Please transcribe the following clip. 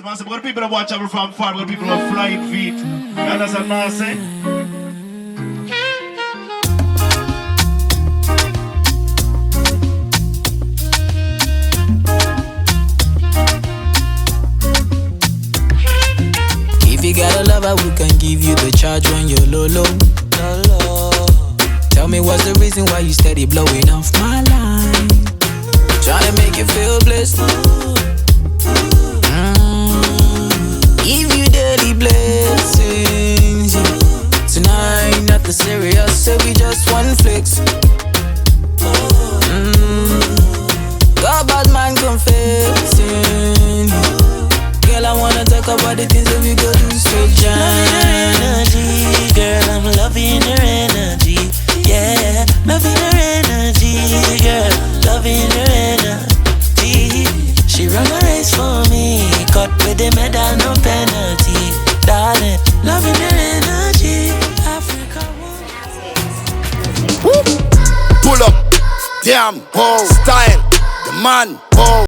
man, so, but the people that watch over from far, but the people that fly in feet. You understand what I'm saying? If you got a lover who can give you the charge when you're low. Tell me what's the reason why you steady blowing off my line. Trying to make you feel blessed. Give you daily blessings. Tonight, nothing serious, so we just one flex. God bad man confessing. Girl, I wanna talk about the things that we go do. So loving her energy, girl, I'm loving her energy. Yeah, loving her energy, girl, loving her energy. She run a race for me, cut with the medal, no penalty. Darling, loving her energy. Africa. Pull up, damn, style, the man,